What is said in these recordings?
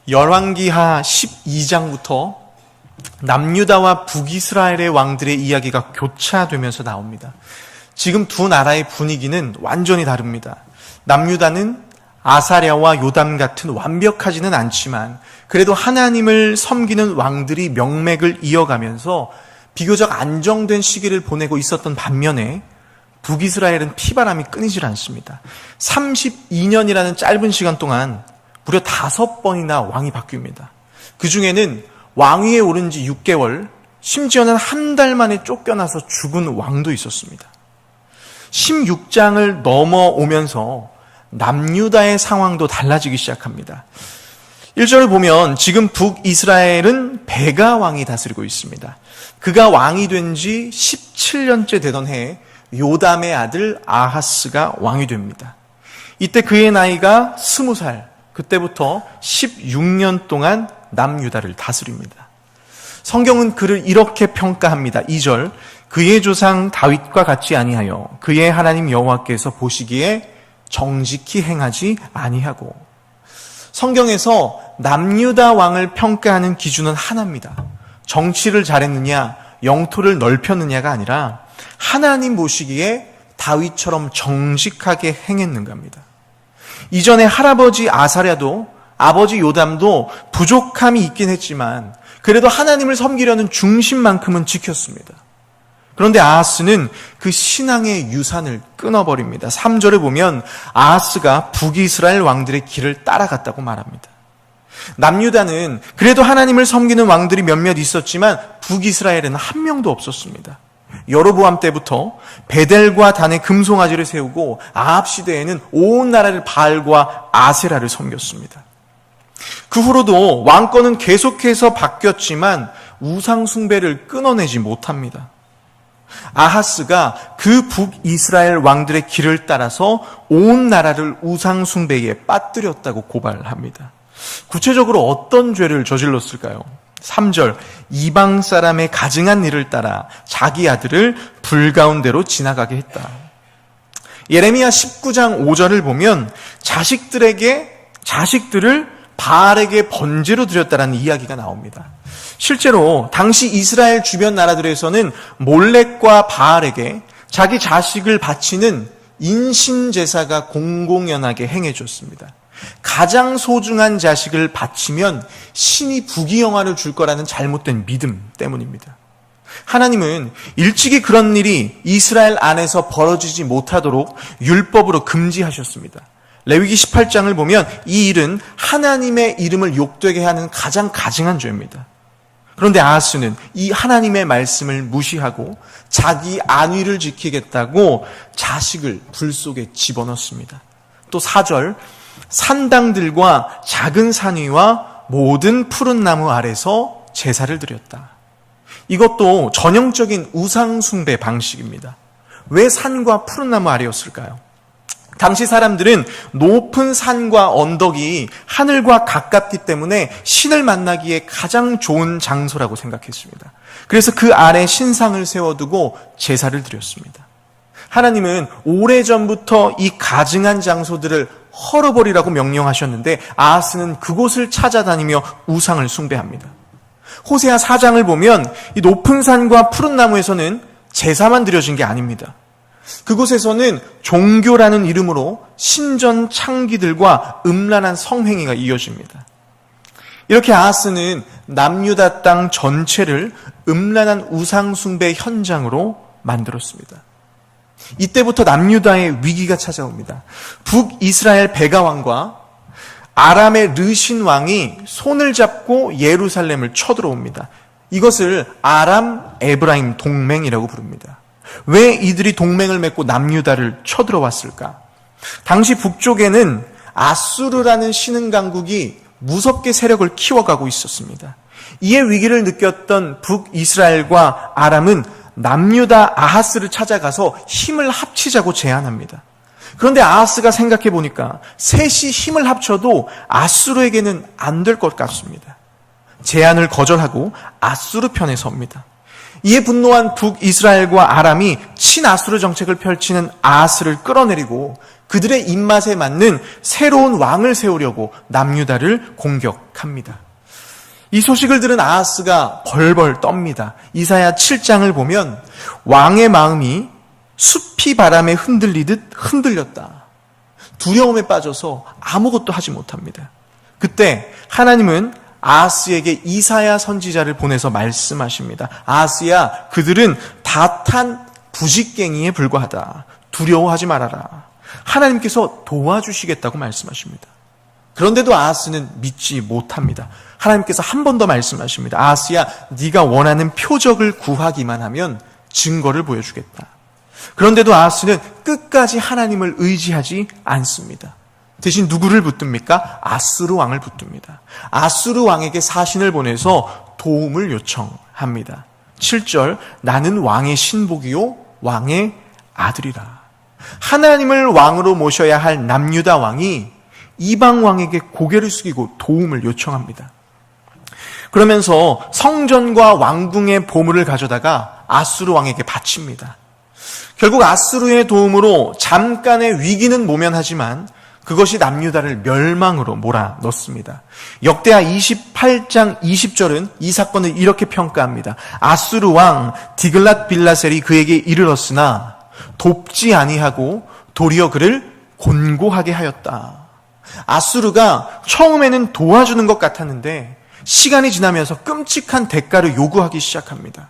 열왕기하 12장부터 남유다와 북이스라엘의 왕들의 이야기가 교차되면서 나옵니다. 지금 두 나라의 분위기는 완전히 다릅니다. 남유다는 아사랴와 요담 같은 완벽하지는 않지만 그래도 하나님을 섬기는 왕들이 명맥을 이어가면서 비교적 안정된 시기를 보내고 있었던 반면에 북이스라엘은 피바람이 끊이질 않습니다. 32년이라는 짧은 시간 동안 무려 5번이나 왕이 바뀝니다. 그 중에는 왕위에 오른 지 6개월, 심지어는 한 달 만에 쫓겨나서 죽은 왕도 있었습니다. 16장을 넘어오면서 남유다의 상황도 달라지기 시작합니다. 1절을 보면 지금 북이스라엘은 베가 왕이 다스리고 있습니다. 그가 왕이 된 지 17년째 되던 해에 요담의 아들 아하스가 왕이 됩니다. 이때 그의 나이가 20살, 그때부터 16년 동안 남유다를 다스립니다. 성경은 그를 이렇게 평가합니다. 2절, 그의 조상 다윗과 같지 아니하여 그의 하나님 여호와께서 보시기에 정직히 행하지 아니하고. 성경에서 남유다 왕을 평가하는 기준은 하나입니다. 정치를 잘했느냐, 영토를 넓혔느냐가 아니라 하나님 보시기에 다윗처럼 정직하게 행했는가입니다. 이전에 할아버지 아사랴도 아버지 요담도 부족함이 있긴 했지만 그래도 하나님을 섬기려는 중심만큼은 지켰습니다. 그런데 아하스는 그 신앙의 유산을 끊어버립니다. 3절에 보면 아하스가 북이스라엘 왕들의 길을 따라갔다고 말합니다. 남유다는 그래도 하나님을 섬기는 왕들이 몇몇 있었지만 북이스라엘에는 한 명도 없었습니다. 여로보암 때부터 베델과 단에 금송아지를 세우고 아합 시대에는 온 나라를 바알과 아세라를 섬겼습니다. 그 후로도 왕권은 계속해서 바뀌었지만 우상 숭배를 끊어내지 못합니다. 아하스가 그 북이스라엘 왕들의 길을 따라서 온 나라를 우상 숭배에 빠뜨렸다고 고발합니다. 구체적으로 어떤 죄를 저질렀을까요? 3절, 이방 사람의 가증한 일을 따라 자기 아들을 불 가운데로 지나가게 했다. 예레미야 19장 5절을 보면 자식들을 바알에게 번제로 드렸다라는 이야기가 나옵니다. 실제로 당시 이스라엘 주변 나라들에서는 몰렉과 바알에게 자기 자식을 바치는 인신제사가 공공연하게 행해졌습니다. 가장 소중한 자식을 바치면 신이 부귀영화를 줄 거라는 잘못된 믿음 때문입니다. 하나님은 일찍이 그런 일이 이스라엘 안에서 벌어지지 못하도록 율법으로 금지하셨습니다. 레위기 18장을 보면 이 일은 하나님의 이름을 욕되게 하는 가장 가증한 죄입니다. 그런데 아하스는 이 하나님의 말씀을 무시하고 자기 안위를 지키겠다고 자식을 불 속에 집어넣습니다. 또 4절, 산당들과 작은 산 위와 모든 푸른 나무 아래서 제사를 드렸다. 이것도 전형적인 우상 숭배 방식입니다. 왜 산과 푸른 나무 아래였을까요? 당시 사람들은 높은 산과 언덕이 하늘과 가깝기 때문에 신을 만나기에 가장 좋은 장소라고 생각했습니다. 그래서 그 아래 신상을 세워두고 제사를 드렸습니다. 하나님은 오래전부터 이 가증한 장소들을 헐어버리라고 명령하셨는데 아하스는 그곳을 찾아다니며 우상을 숭배합니다. 호세아 4장을 보면 이 높은 산과 푸른 나무에서는 제사만 드려진 게 아닙니다. 그곳에서는 종교라는 이름으로 신전 창기들과 음란한 성행위가 이어집니다. 이렇게 아하스는 남유다 땅 전체를 음란한 우상 숭배 현장으로 만들었습니다. 이때부터 남유다의 위기가 찾아옵니다. 북이스라엘 베가 왕과 아람의 르신 왕이 손을 잡고 예루살렘을 쳐들어옵니다. 이것을 아람 에브라임 동맹이라고 부릅니다. 왜 이들이 동맹을 맺고 남유다를 쳐들어왔을까? 당시 북쪽에는 아수르라는 신흥 강국이 무섭게 세력을 키워가고 있었습니다. 이에 위기를 느꼈던 북이스라엘과 아람은 남유다 아하스를 찾아가서 힘을 합치자고 제안합니다. 그런데 아하스가 생각해 보니까 셋이 힘을 합쳐도 아수르에게는 안 될 것 같습니다. 제안을 거절하고 아수르 편에 섭니다. 이에 분노한 북이스라엘과 아람이 친아수르 정책을 펼치는 아하스를 끌어내리고 그들의 입맛에 맞는 새로운 왕을 세우려고 남유다를 공격합니다. 이 소식을 들은 아하스가 벌벌 떱니다. 이사야 7장을 보면 왕의 마음이 숲이 바람에 흔들리듯 흔들렸다. 두려움에 빠져서 아무것도 하지 못합니다. 그때 하나님은 아하스에게 이사야 선지자를 보내서 말씀하십니다. 아하스야, 그들은 다탄 부직갱이에 불과하다. 두려워하지 말아라. 하나님께서 도와주시겠다고 말씀하십니다. 그런데도 아하스는 믿지 못합니다. 하나님께서 한 번 더 말씀하십니다. 아하스야, 네가 원하는 표적을 구하기만 하면 증거를 보여주겠다. 그런데도 아하스는 끝까지 하나님을 의지하지 않습니다. 대신 누구를 붙듭니까? 아수르 왕을 붙듭니다. 아수르 왕에게 사신을 보내서 도움을 요청합니다. 7절, 나는 왕의 신복이요 왕의 아들이라. 하나님을 왕으로 모셔야 할 남유다 왕이 이방 왕에게 고개를 숙이고 도움을 요청합니다. 그러면서 성전과 왕궁의 보물을 가져다가 아수르 왕에게 바칩니다. 결국 아수르의 도움으로 잠깐의 위기는 모면하지만 그것이 남유다를 멸망으로 몰아넣습니다. 역대하 28장 20절은 이 사건을 이렇게 평가합니다. 아수르 왕 디글랏 빌라셀이 그에게 이르렀으나 돕지 아니하고 도리어 그를 곤고하게 하였다. 아수르가 처음에는 도와주는 것 같았는데 시간이 지나면서 끔찍한 대가를 요구하기 시작합니다.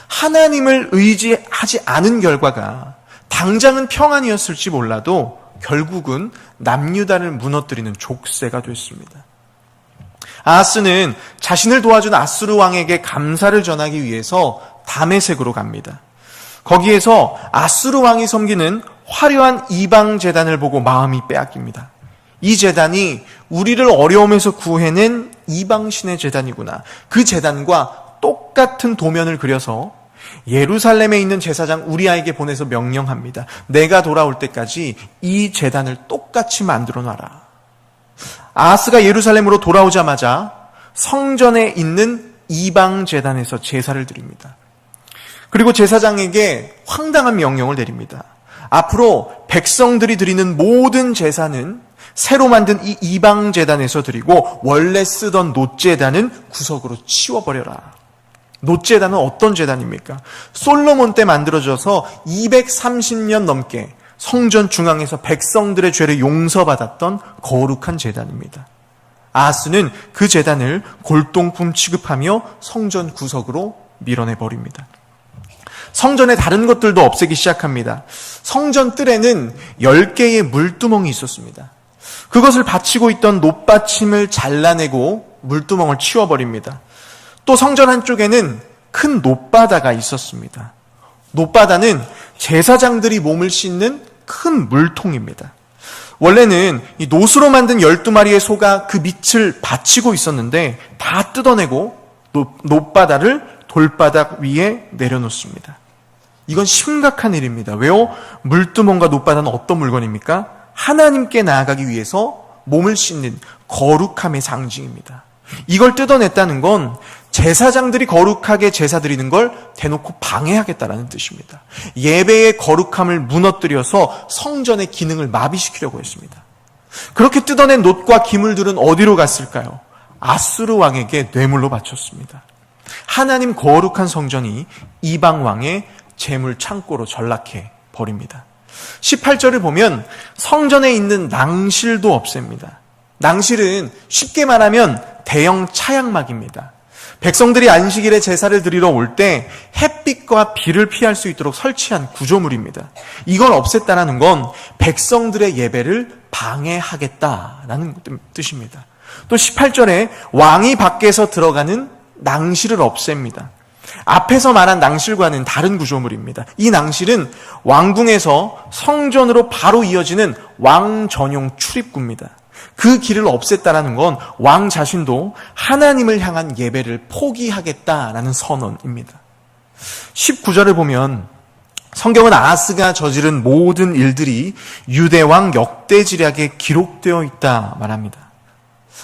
하나님을 의지하지 않은 결과가 당장은 평안이었을지 몰라도 결국은 남유다를 무너뜨리는 족쇄가 됐습니다. 아하스는 자신을 도와준 아수르 왕에게 감사를 전하기 위해서 다메섹으로 갑니다. 거기에서 아수르 왕이 섬기는 화려한 이방 제단을 보고 마음이 빼앗깁니다. 이 제단이 우리를 어려움에서 구해낸 이방신의 제단이구나. 그 제단과 똑같은 도면을 그려서 예루살렘에 있는 제사장 우리아에게 보내서 명령합니다. 내가 돌아올 때까지 이 제단을 똑같이 만들어 놔라. 아하스가 예루살렘으로 돌아오자마자 성전에 있는 이방 제단에서 제사를 드립니다. 그리고 제사장에게 황당한 명령을 내립니다. 앞으로 백성들이 드리는 모든 제사는 새로 만든 이 이방 제단에서 드리고 원래 쓰던 놋제단은 구석으로 치워버려라. 놋제단은 어떤 제단입니까? 솔로몬 때 만들어져서 230년 넘게 성전 중앙에서 백성들의 죄를 용서받았던 거룩한 제단입니다. 아하스는 그 제단을 골동품 취급하며 성전 구석으로 밀어내버립니다. 성전의 다른 것들도 없애기 시작합니다. 성전 뜰에는 10개의 물두멍이 있었습니다. 그것을 받치고 있던 놋받침을 잘라내고 물두멍을 치워버립니다. 또 성전 한쪽에는 큰 놋바다가 있었습니다. 놋바다는 제사장들이 몸을 씻는 큰 물통입니다. 원래는 이 놋으로 만든 12마리의 소가 그 밑을 받치고 있었는데 다 뜯어내고 놋바다를 돌바닥 위에 내려놓습니다. 이건 심각한 일입니다. 왜요? 물두멍과 놋바다는 어떤 물건입니까? 하나님께 나아가기 위해서 몸을 씻는 거룩함의 상징입니다. 이걸 뜯어냈다는 건 제사장들이 거룩하게 제사 드리는 걸 대놓고 방해하겠다라는 뜻입니다. 예배의 거룩함을 무너뜨려서 성전의 기능을 마비시키려고 했습니다. 그렇게 뜯어낸 놋과 기물들은 어디로 갔을까요? 아수르 왕에게 뇌물로 바쳤습니다. 하나님 거룩한 성전이 이방 왕의 재물 창고로 전락해 버립니다. 18절을 보면 성전에 있는 낭실도 없앱니다. 낭실은 쉽게 말하면 대형 차양막입니다. 백성들이 안식일에 제사를 드리러 올 때 햇빛과 비를 피할 수 있도록 설치한 구조물입니다. 이걸 없앴다는 건 백성들의 예배를 방해하겠다라는 뜻입니다. 또 18절에 왕이 밖에서 들어가는 낭실을 없앱니다. 앞에서 말한 낭실과는 다른 구조물입니다. 이 낭실은 왕궁에서 성전으로 바로 이어지는 왕 전용 출입구입니다. 그 길을 없앴다라는 건 왕 자신도 하나님을 향한 예배를 포기하겠다라는 선언입니다. 19절을 보면 성경은 아하스가 저지른 모든 일들이 유대왕 역대지략에 기록되어 있다 말합니다.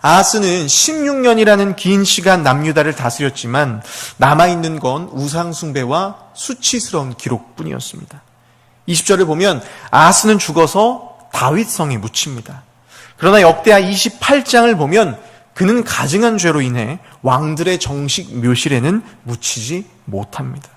아하스는 16년이라는 긴 시간 남유다를 다스렸지만 남아있는 건 우상숭배와 수치스러운 기록뿐이었습니다. 20절을 보면 아하스는 죽어서 다윗성에 묻힙니다. 그러나 역대하 28장을 보면 그는 가증한 죄로 인해 왕들의 정식 묘실에는 묻히지 못합니다.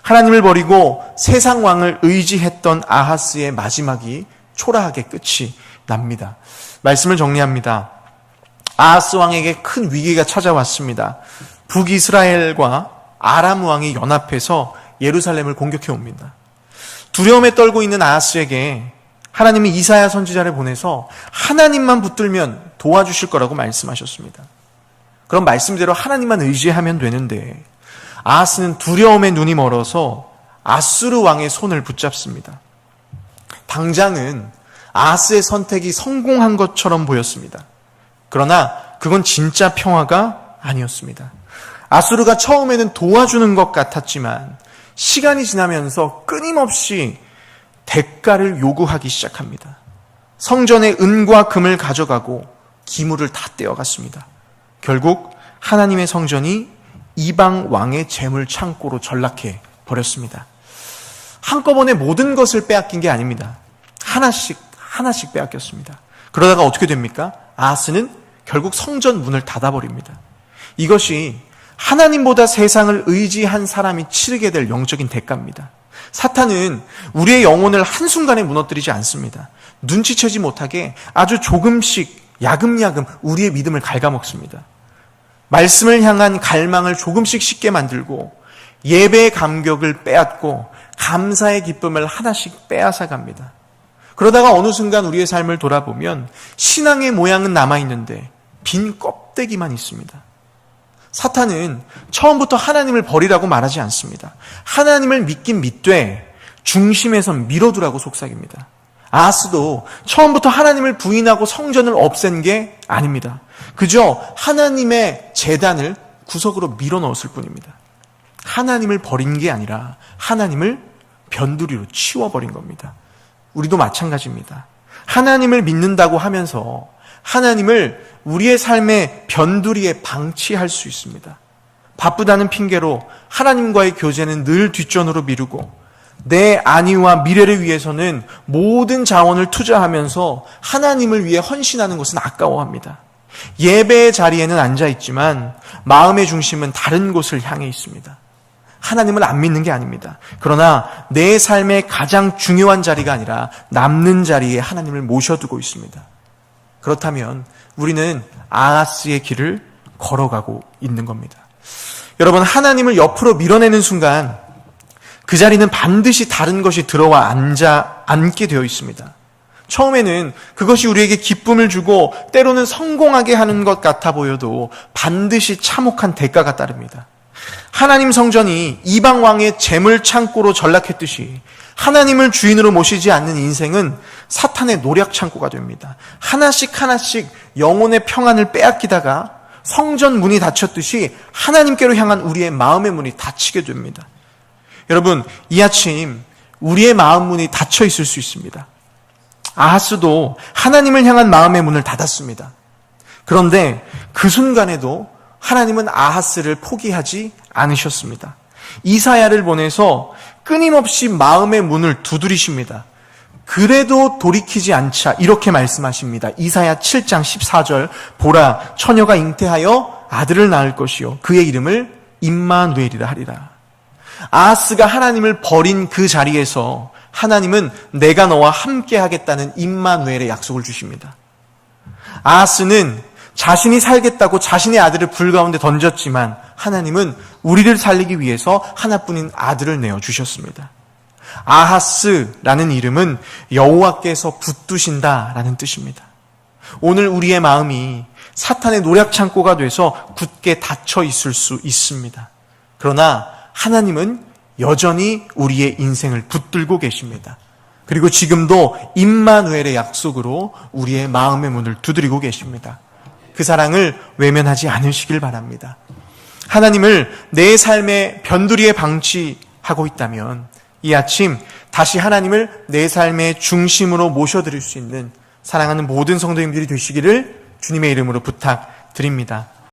하나님을 버리고 세상 왕을 의지했던 아하스의 마지막이 초라하게 끝이 납니다. 말씀을 정리합니다. 아하스 왕에게 큰 위기가 찾아왔습니다. 북이스라엘과 아람 왕이 연합해서 예루살렘을 공격해 옵니다. 두려움에 떨고 있는 아하스에게 하나님이 이사야 선지자를 보내서 하나님만 붙들면 도와주실 거라고 말씀하셨습니다. 그럼 말씀대로 하나님만 의지하면 되는데 아하스는 두려움에 눈이 멀어서 아수르 왕의 손을 붙잡습니다. 당장은 아하스의 선택이 성공한 것처럼 보였습니다. 그러나 그건 진짜 평화가 아니었습니다. 아수르가 처음에는 도와주는 것 같았지만 시간이 지나면서 끊임없이 대가를 요구하기 시작합니다. 성전의 은과 금을 가져가고 기물을 다 떼어갔습니다. 결국 하나님의 성전이 이방 왕의 재물 창고로 전락해 버렸습니다. 한꺼번에 모든 것을 빼앗긴 게 아닙니다. 하나씩 빼앗겼습니다. 그러다가 어떻게 됩니까? 아하스는 결국 성전 문을 닫아버립니다. 이것이 하나님보다 세상을 의지한 사람이 치르게 될 영적인 대가입니다. 사탄은 우리의 영혼을 한순간에 무너뜨리지 않습니다. 눈치채지 못하게 아주 조금씩 야금야금 우리의 믿음을 갉아먹습니다. 말씀을 향한 갈망을 조금씩 식게 만들고 예배의 감격을 빼앗고 감사의 기쁨을 하나씩 빼앗아갑니다. 그러다가 어느 순간 우리의 삶을 돌아보면 신앙의 모양은 남아있는데 빈 껍데기만 있습니다. 사탄은 처음부터 하나님을 버리라고 말하지 않습니다. 하나님을 믿긴 믿되 중심에서 밀어두라고 속삭입니다. 아하스도 처음부터 하나님을 부인하고 성전을 없앤 게 아닙니다. 그저 하나님의 제단을 구석으로 밀어넣었을 뿐입니다. 하나님을 버린 게 아니라 하나님을 변두리로 치워버린 겁니다. 우리도 마찬가지입니다. 하나님을 믿는다고 하면서 하나님을 우리의 삶의 변두리에 방치할 수 있습니다. 바쁘다는 핑계로 하나님과의 교제는 늘 뒷전으로 미루고 내 안위와 미래를 위해서는 모든 자원을 투자하면서 하나님을 위해 헌신하는 것은 아까워합니다. 예배의 자리에는 앉아있지만 마음의 중심은 다른 곳을 향해 있습니다. 하나님을 안 믿는 게 아닙니다. 그러나 내 삶의 가장 중요한 자리가 아니라 남는 자리에 하나님을 모셔두고 있습니다. 그렇다면 우리는 아하스의 길을 걸어가고 있는 겁니다. 여러분, 하나님을 옆으로 밀어내는 순간 그 자리는 반드시 다른 것이 들어와 앉게 되어 있습니다. 처음에는 그것이 우리에게 기쁨을 주고 때로는 성공하게 하는 것 같아 보여도 반드시 참혹한 대가가 따릅니다. 하나님 성전이 이방 왕의 재물 창고로 전락했듯이 하나님을 주인으로 모시지 않는 인생은 사탄의 노략 창고가 됩니다. 하나씩 영혼의 평안을 빼앗기다가 성전 문이 닫혔듯이 하나님께로 향한 우리의 마음의 문이 닫히게 됩니다. 여러분, 이 아침 우리의 마음 문이 닫혀 있을 수 있습니다. 아하스도 하나님을 향한 마음의 문을 닫았습니다. 그런데 그 순간에도 하나님은 아하스를 포기하지 않으셨습니다. 이사야를 보내서 끊임없이 마음의 문을 두드리십니다. 그래도 돌이키지 않자 이렇게 말씀하십니다. 이사야 7장 14절 보라, 처녀가 잉태하여 아들을 낳을 것이요 그의 이름을 임마누엘이라 하리라. 아하스가 하나님을 버린 그 자리에서 하나님은 내가 너와 함께 하겠다는 임마누엘의 약속을 주십니다. 아하스는 자신이 살겠다고 자신의 아들을 불 가운데 던졌지만 하나님은 우리를 살리기 위해서 하나뿐인 아들을 내어주셨습니다. 아하스라는 이름은 여호와께서 붙드신다라는 뜻입니다. 오늘 우리의 마음이 사탄의 노략 창고가 돼서 굳게 닫혀 있을 수 있습니다. 그러나 하나님은 여전히 우리의 인생을 붙들고 계십니다. 그리고 지금도 임마누엘의 약속으로 우리의 마음의 문을 두드리고 계십니다. 그 사랑을 외면하지 않으시길 바랍니다. 하나님을 내 삶의 변두리에 방치하고 있다면 이 아침 다시 하나님을 내 삶의 중심으로 모셔드릴 수 있는 사랑하는 모든 성도님들이 되시기를 주님의 이름으로 부탁드립니다.